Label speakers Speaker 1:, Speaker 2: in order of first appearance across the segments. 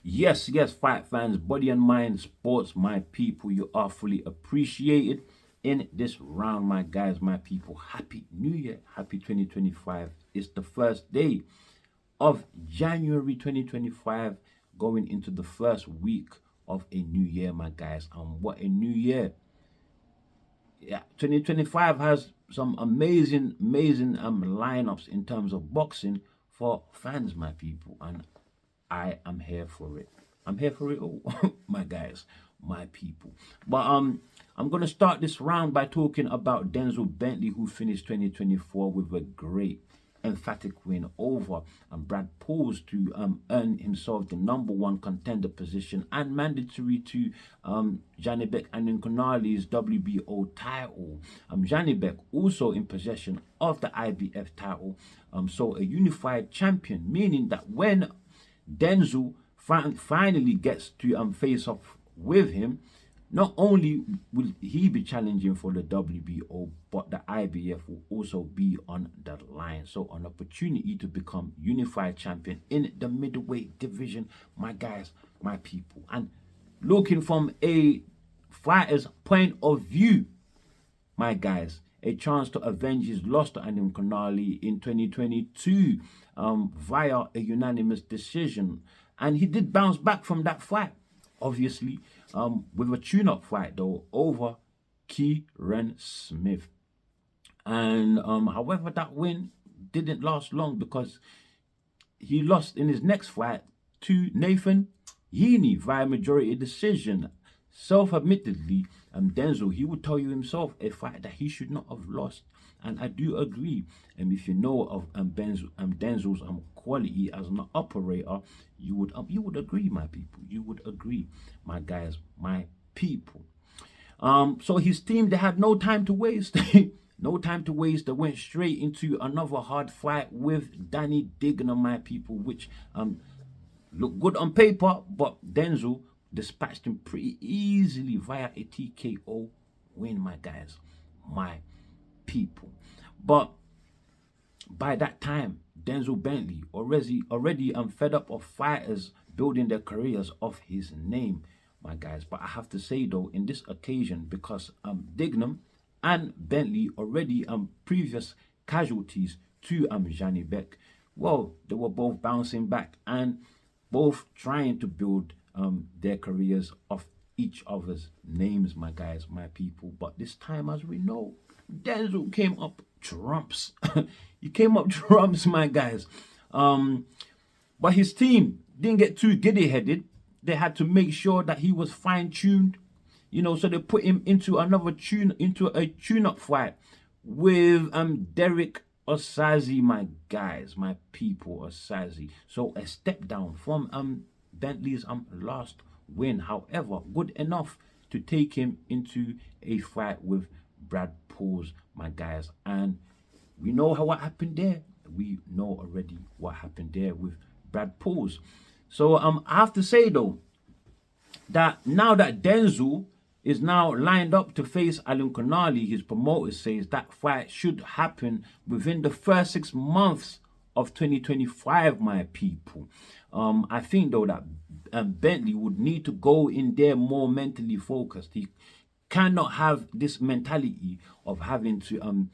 Speaker 1: Yes, fight fans, body and mind, sports, my people, you are fully appreciated in this round, my guys, my people. Happy New Year, happy 2025. It's the first day of January 2025, going into the first week of a new year, my guys. And what a new year! Yeah, 2025 has some amazing lineups in terms of boxing for fans, my people, and I am here for it. I'm here for it all, my guys, my people. But I'm gonna start this round by talking about Denzel Bentley, who finished 2024 with a great emphatic win over Brad Pauls to earn himself the number one contender position and mandatory to Janibek and Nkunali's WBO title. Janibek also in possession of the IBF title, so a unified champion, meaning that when Denzel finally gets to face off with him, not only will he be challenging for the WBO, but the IBF will also be on the line. So an opportunity to become unified champion in the middleweight division, my guys, my people. And looking from a fighter's point of view, my guys, a chance to avenge his loss to Anim Konali in 2022 via a unanimous decision. And he did bounce back from that fight, obviously, with a tune-up fight, though, over Kieran Smith. And however, that win didn't last long because he lost in his next fight to Nathan Heaney via majority decision. Self-admittedly, Denzel, he would tell you himself a fight that he should not have lost, and I do agree. And if you know of Denzel's quality as an operator, you would agree, my people. You would agree, my guys, my people. So his team, they had no time to waste. No time to waste. They went straight into another hard fight with Danny Dignan, my people, which looked good on paper, but Denzel dispatched him pretty easily via a TKO win, my guys, my people. But by that time, Denzel Bentley already fed up of fighters building their careers off his name, my guys. But I have to say though, in this occasion, because Dignan and Bentley already previous casualties to Janibek, well, they were both bouncing back and both trying to build their careers off each other's names, my guys, my people. But this time, as we know, Denzel came up trumps. He came up trumps, my guys. But his team didn't get too giddy-headed. They had to make sure that he was fine-tuned, so they put him into a tune-up fight with Derek Osazi, my guys, my people, Osazi. So a step down from Bentley's last win. However, good enough to take him into a fight with Brad Pauls, my guys. And we know what happened there. We know already what happened there with Brad Pauls. So I have to say though, that now that Denzel is now lined up to face Alim Konali, his promoter says that fight should happen within the first 6 months of 2025, my people. I think though that Bentley would need to go in there more mentally focused. He cannot have this mentality of having to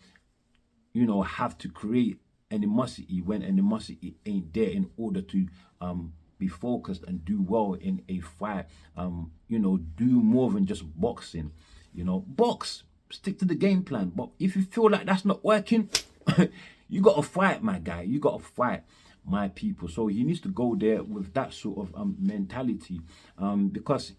Speaker 1: have to create animosity when animosity ain't there, in order to be focused and do well in a fight. Do more than just boxing. Box, stick to the game plan. But if you feel like that's not working, you got to fight, my guy. You got to fight, my people. So he needs to go there with that sort of mentality, because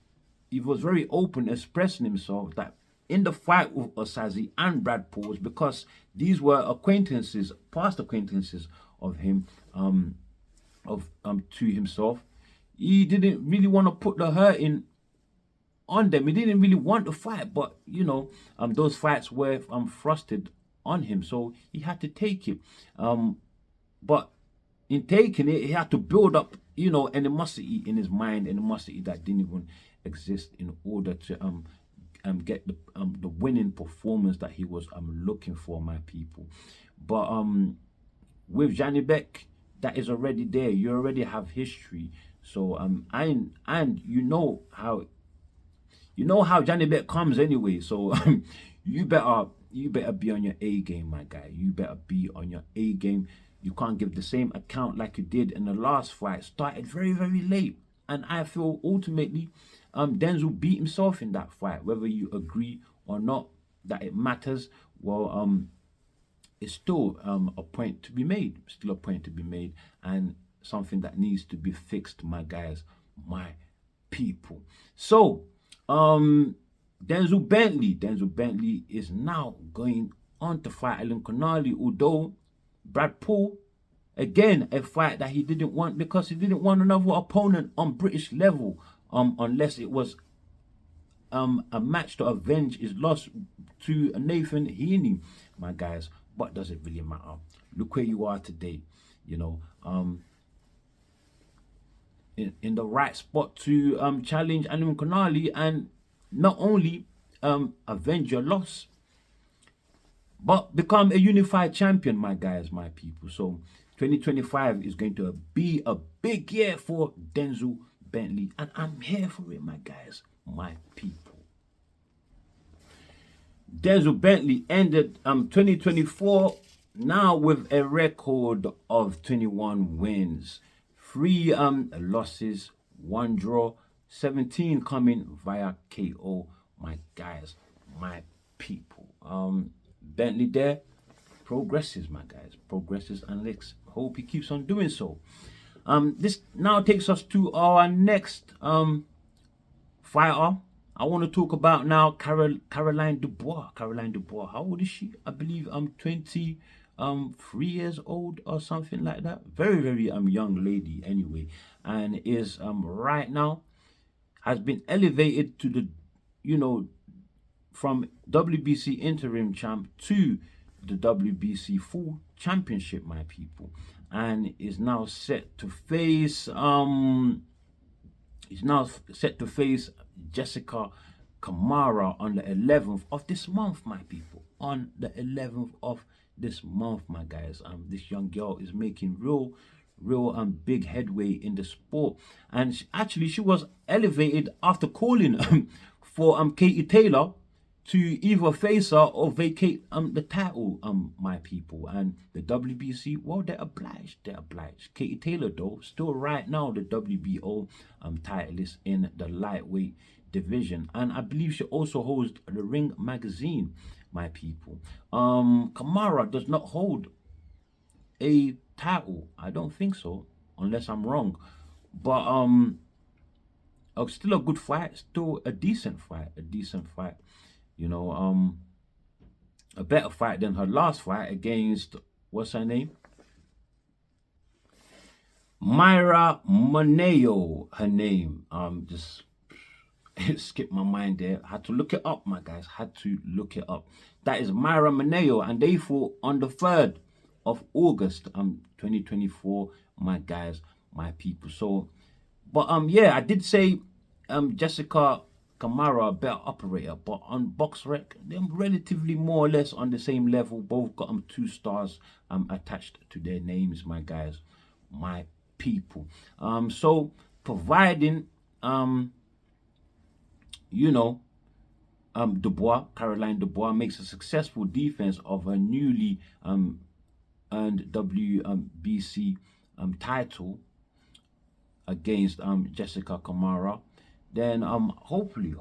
Speaker 1: he was very open expressing himself that in the fight with Osazi and Brad Pauls, because these were past acquaintances of him, to himself, he didn't really want to put the hurting on them. He didn't really want to fight, but those fights were thrusted on him, so he had to take it. But in taking it, he had to build up, animosity in his mind, animosity that didn't even exist, in order to get the winning performance that he was looking for, my people. But with Janibek, that is already there. You already have history. So and you know how Janibek comes anyway. So you better be on your A game, my guy. You better be on your A game. You can't give the same account like you did in the last fight. Started very, very late. And I feel ultimately Denzel beat himself in that fight. Whether you agree or not that it matters, well, it's still a point to be made. Still a point to be made, and something that needs to be fixed, my guys, my people. So, Denzel Bentley is now going on to fight Alan Connolly, although Brad Paul, again, a fight that he didn't want because he didn't want another opponent on British level, unless it was a match to avenge his loss to Nathan Heaney, my guys. But does it really matter? Look where you are today, you know, in the right spot to challenge Alan Connolly and not only avenge your loss, but become a unified champion, my guys, my people. So 2025 is going to be a big year for Denzel Bentley, and I'm here for it, my guys, my people. Denzel Bentley ended 2024 now with a record of 21 wins, 3 losses, 1 draw, 17 coming via KO, my guys, my people. Bentley there progresses, my guys, progresses, and let's hope he keeps on doing so. This now takes us to our next fighter. I want to talk about now Caroline Dubois. Caroline Dubois, how old is she? I believe 23 years old or something like that. Very, very young lady anyway, and is right now has been elevated to the, you know, from WBC interim champ to the WBC full championship, my people, and is now set to face Jessica Camara on the 11th of this month, my people. On the 11th of this month, my guys. This young girl is making real big headway in the sport, and she was elevated after calling for Katie Taylor to either face her or vacate the title, my people. And the WBC, well, they're obliged. Katie Taylor, though, still right now the WBO titleist in the lightweight division, and I believe she also holds the Ring magazine, my people. Camara does not hold a title, I don't think so, unless I'm wrong, but still a good fight, still a decent fight, you know, a better fight than her last fight against, what's her name, Myra Moneo, her name. Just it skipped my mind there. Had to look it up, my guys. Had to look it up. That is Myra Moneo, and they fought on the 3rd of August, 2024, my guys, my people. So, but yeah, I did say Jessica Camara a better operator, but on BoxRec, they're relatively more or less on the same level. Both got 2 stars attached to their names, my guys, my people. So providing you know, Caroline Dubois makes a successful defense of her newly earned WBC title against Jessica Camara, then hopefully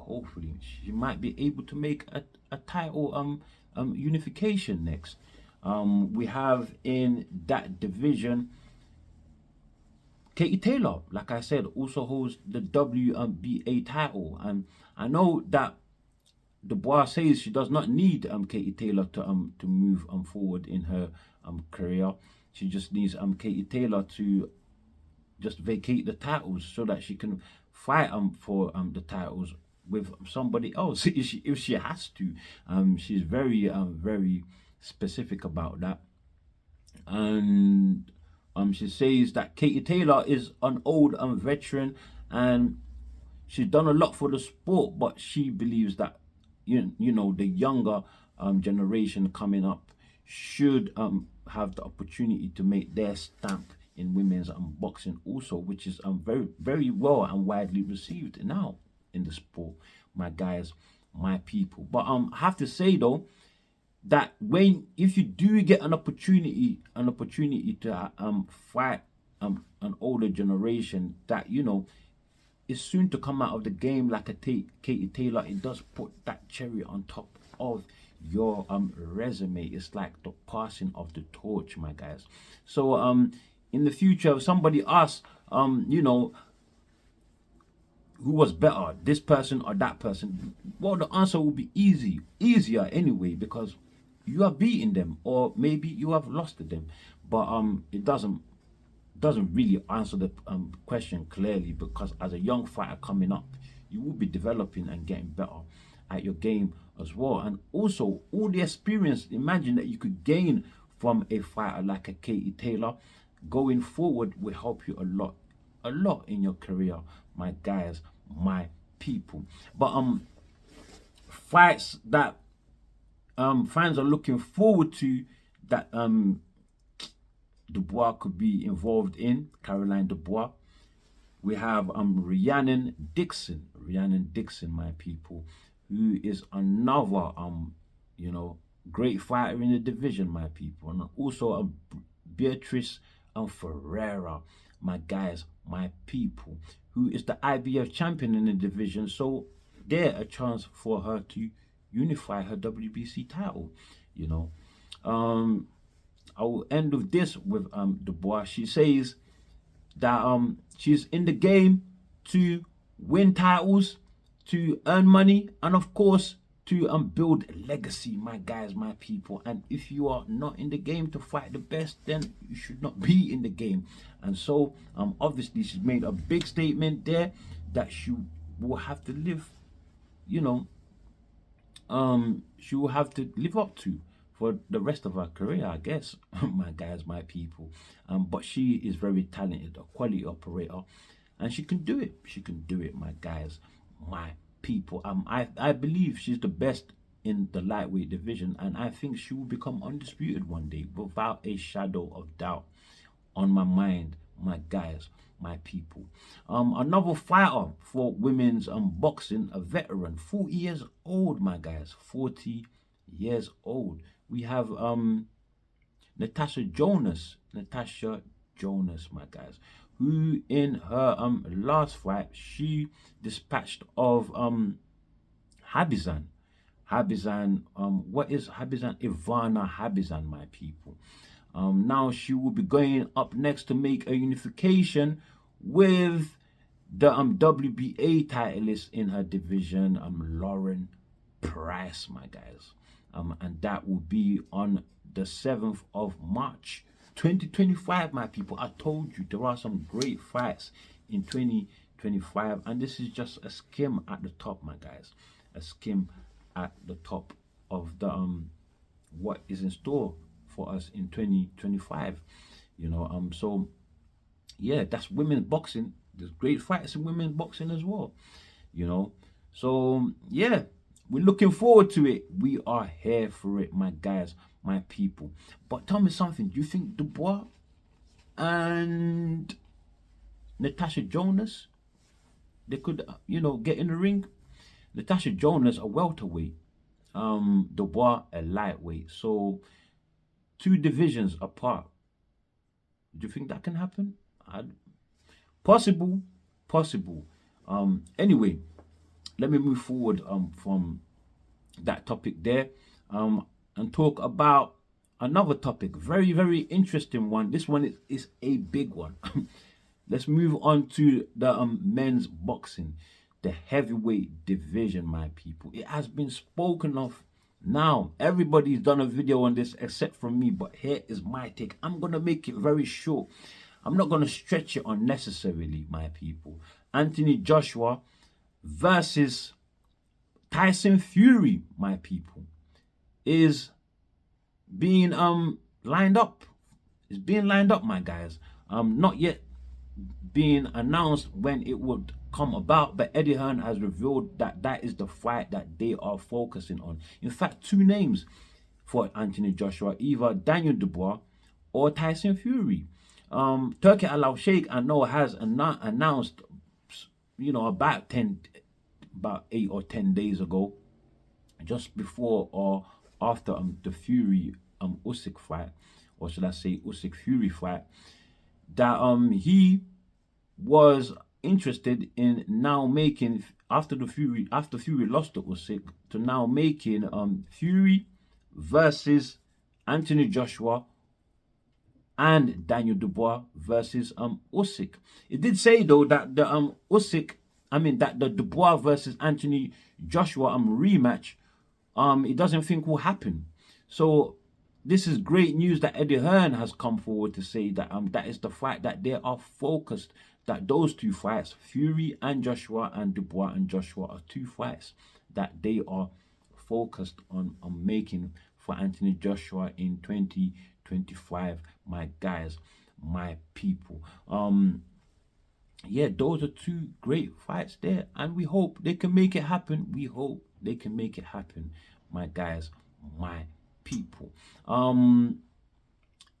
Speaker 1: she might be able to make a title unification next. We have in that division Katie Taylor, like I said, also holds the WBA title, and I know that Dubois says she does not need Katie Taylor to move forward in her career. She just needs Katie Taylor to just vacate the titles so that she can fight for the titles with somebody else if she has to. She's very very specific about that, and she says that Katie Taylor is an old veteran and she's done a lot for the sport, but she believes that you know the younger generation coming up should have the opportunity to make their stamp in women's boxing also, which is very very well and widely received now in the sport, my guys, my people. But I have to say though that when if you do get an opportunity to fight an older generation that is soon to come out of the game, like a Katie Taylor, it does put that cherry on top of your resume. It's like the passing of the torch, my guys. So in the future, if somebody asks who was better, this person or that person, well, the answer will be easier anyway, because you have beaten them, or maybe you have lost to them. But it doesn't really answer the question clearly, because as a young fighter coming up, you will be developing and getting better at your game as well. And also all the experience, imagine, that you could gain from a fighter like a Katie Taylor going forward will help you a lot in your career, my guys, my people. But fights that fans are looking forward to, that Dubois could be involved in, Caroline Dubois. We have Rhiannon Dixon, my people, who is another great fighter in the division, my people. And also Beatrice Ferreira, my guys, my people, who is the IBF champion in the division. So there a chance for her to unify her WBC title. I will end with this with Dubois. She says that she's in the game to win titles, to earn money, and of course to build legacy, my guys, my people. And if you are not in the game to fight the best, then you should not be in the game. And so obviously she's made a big statement there that she will have to live, she will have to live up to for the rest of her career, I guess, my guys, my people. But she is very talented, a quality operator, and she can do it. She can do it, my guys, my people. I believe she's the best in the lightweight division, and I think she will become undisputed one day, without a shadow of doubt on my mind, my guys, my people. Another fighter for women's boxing, a veteran, 40 years old, my guys, 40 years old. We have Natasha Jonas, my guys, who in her last fight, she dispatched of Habizan. What is Habizan? Ivana Habizan, my people. Now she will be going up next to make a unification with the WBA titleist in her division, Lauren Price, my guys. And that will be on the 7th of March 2025, my people. I told you there are some great fights in 2025, and this is just a skim at the top, my guys. A skim at the top of the what is in store for us in 2025. So yeah, that's women's boxing. There's great fights in women's boxing as well. So yeah, we're looking forward to it. We are here for it, my guys, my people. But tell me something. Do you think Dubois and Natasha Jonas, they could, get in the ring? Natasha Jonas, a welterweight. Dubois, a lightweight. So 2 divisions apart. Do you think that can happen? Possible. Anyway, let me move forward from that topic there and talk about another topic. Very, very interesting one. This one is a big one. Let's move on to the men's boxing, the heavyweight division, my people. It has been spoken of now. Everybody's done a video on this except from me, but here is my take. I'm going to make it very short. I'm not going to stretch it unnecessarily, my people. Anthony Joshua versus Tyson Fury, my people, is being lined up. It's being lined up, my guys. Not yet being announced when it would come about, but Eddie Hearn has revealed that that is the fight that they are focusing on. In fact, 2 names for Anthony Joshua, either Daniel Dubois or Tyson Fury. Turkey Al Sheikh, I know, has announced, about 8 or 10 days ago, just before or after the Fury Usyk fight, or should I say Usyk Fury fight, that he was interested in now making, after Fury lost to Usyk, to now making Fury versus Anthony Joshua and Daniel Dubois versus Usyk. It did say though that the that the Dubois versus Anthony Joshua rematch, it doesn't think will happen. So this is great news that Eddie Hearn has come forward to say that that is the fight that they are focused, that those two fights, Fury and Joshua and Dubois and Joshua, are two fights that they are focused on making for Anthony Joshua in 2025. My guys, my people. Yeah, those are two great fights there, and we hope they can make it happen. We hope they can make it happen, my guys, my people.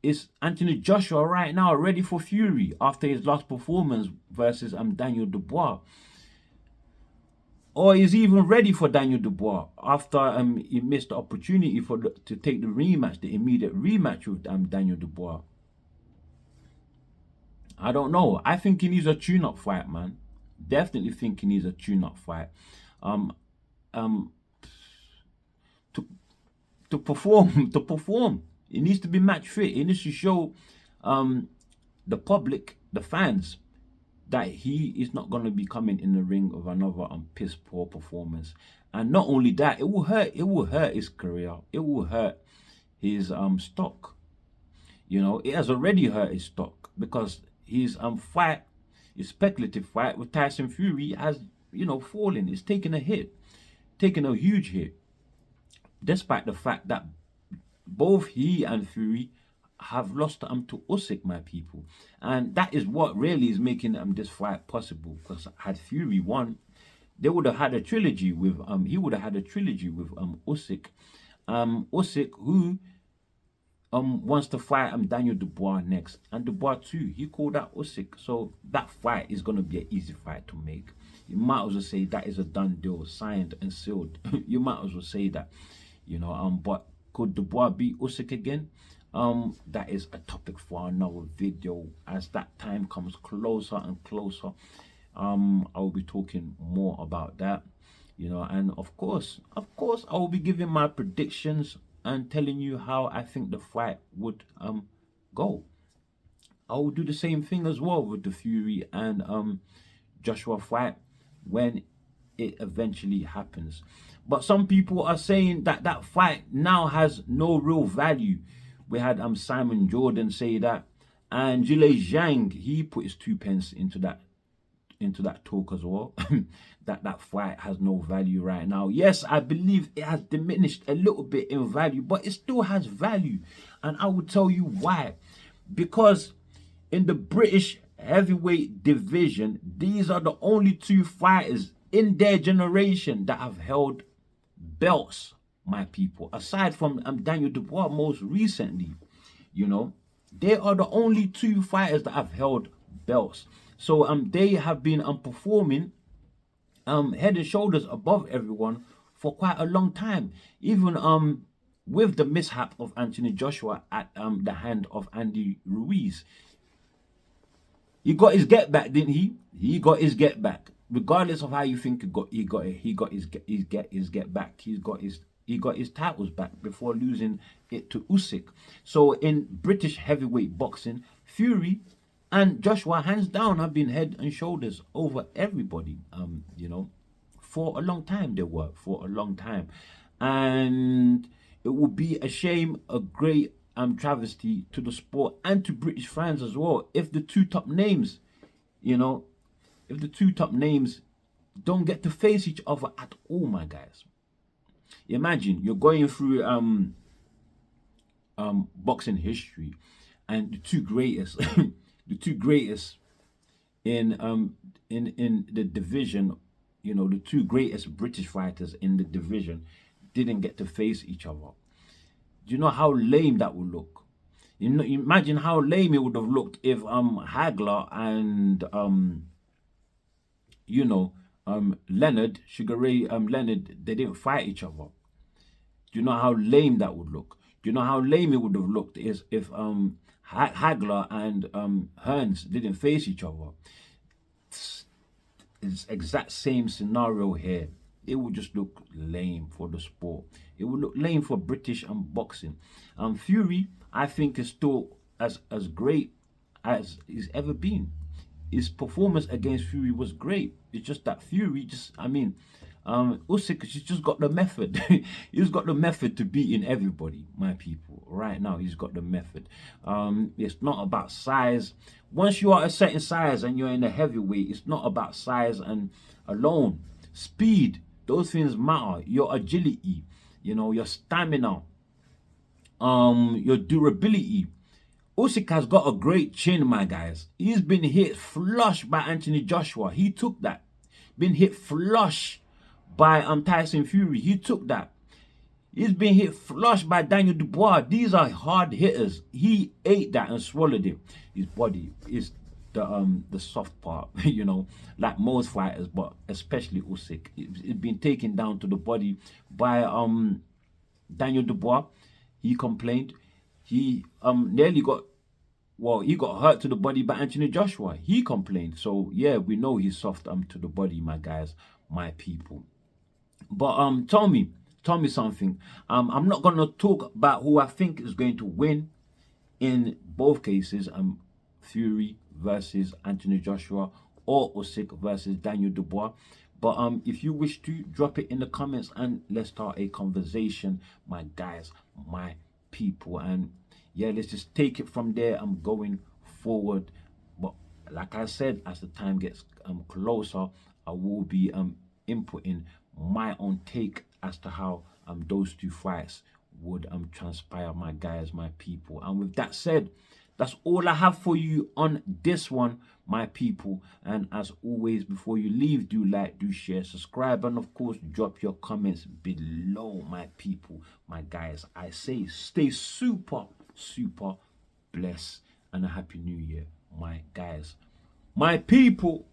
Speaker 1: Is Anthony Joshua right now ready for Fury after his last performance versus Daniel Dubois? Or is he even ready for Daniel Dubois after he missed the opportunity to take the rematch, the immediate rematch with Daniel Dubois? I don't know. I think he needs a tune-up fight, man. Definitely think he needs a tune-up fight. To perform. It needs to be match fit. It needs to show the public, the fans, that he is not going to be coming in the ring with another piss poor performance. And not only that, it will hurt his career. It will hurt his stock. It has already hurt his stock, because his fight, his speculative fight with Tyson Fury, has fallen. It's taken a huge hit, despite the fact that both he and Fury have lost to Usyk, my people. And that is what really is making this fight possible, because had Fury won, they would have had a trilogy with he would have had a trilogy with Usyk. Usyk, who wants to fight Daniel Dubois next, and Dubois too, he called out Usyk. So that fight is going to be an easy fight to make. You might as well say that is a done deal, signed and sealed. You might as well say that, but could Dubois beat Usyk again? That is a topic for another video. As that time comes closer and closer, I will be talking more about that, and of course I will be giving my predictions and telling you how I think the fight would go. I will do the same thing as well with the Fury and Joshua fight when it eventually happens. But some people are saying that that fight now has no real value. We had Simon Jordan say that, and Zhilei Zhang, he put his 2 pence into that talk as well. that fight has no value right now. Yes, I believe it has diminished a little bit in value, but it still has value, and I will tell you why. Because in the British heavyweight division, these are the only two fighters in their generation that have held belts, my people, aside from Daniel Dubois most recently. They are the only two fighters that have held belts. So they have been performing head and shoulders above everyone for quite a long time. Even with the mishap of Anthony Joshua at the hand of Andy Ruiz, he got his get back, didn't he? He got his get back. Regardless of how you think he got his get back. He got his titles back before losing it to Usyk. So in British heavyweight boxing, Fury and Joshua, hands down, have been head and shoulders over everybody. For a long time for a long time, and it would be a shame, a great travesty to the sport and to British fans as well, if the two top names, don't get to face each other at all, my guys. Imagine you're going through boxing history, and the two greatest, the two greatest in the division, the two greatest British fighters in the division didn't get to face each other. Do you know how lame that would look? You know, imagine how lame it would have looked if Hagler and you know Leonard, Sugar Ray Leonard, they didn't fight each other. Do you know how lame that would look? Do you know how lame it would have looked is if Hagler and Hearns didn't face each other? It's exact same scenario here. It would just look lame for the sport. It would look lame for British boxing. Fury, I think, is still as great as he's ever been. His performance against Fury was great. It's just that Fury Usyk has just got the method. He's got the method to beating everybody, my people. Right now, he's got the method. It's not about size. Once you are a certain size and you're in the heavyweight, it's not about size and alone. Speed, those things matter. Your agility, your stamina, your durability. Usyk has got a great chin, my guys. He's been hit flush by Anthony Joshua. He took that. Been hit flush by Tyson Fury. He took that. He's been hit flush by Daniel Dubois. These are hard hitters. He ate that and swallowed it. His body is the soft part, like most fighters, but especially Usyk. It's been taken down to the body by Daniel Dubois. He complained. He nearly got he got hurt to the body by Anthony Joshua. He complained. So yeah, we know he's soft to the body, my guys, my people. But tell me something. I'm not gonna talk about who I think is going to win in both cases. Fury versus Anthony Joshua or Usyk versus Daniel Dubois. But if you wish to, drop it in the comments and let's start a conversation, my guys, my people. And yeah, let's just take it from there. I'm going forward. But like I said, as the time gets closer, I will be inputting my own take as to how those two fights would transpire, my guys, my people. And with that said, that's all I have for you on this one, my people. And as always, before you leave, do like, do share, subscribe, and of course, drop your comments below, my people, my guys. I say stay super blessed and a happy new year, my guys, my people.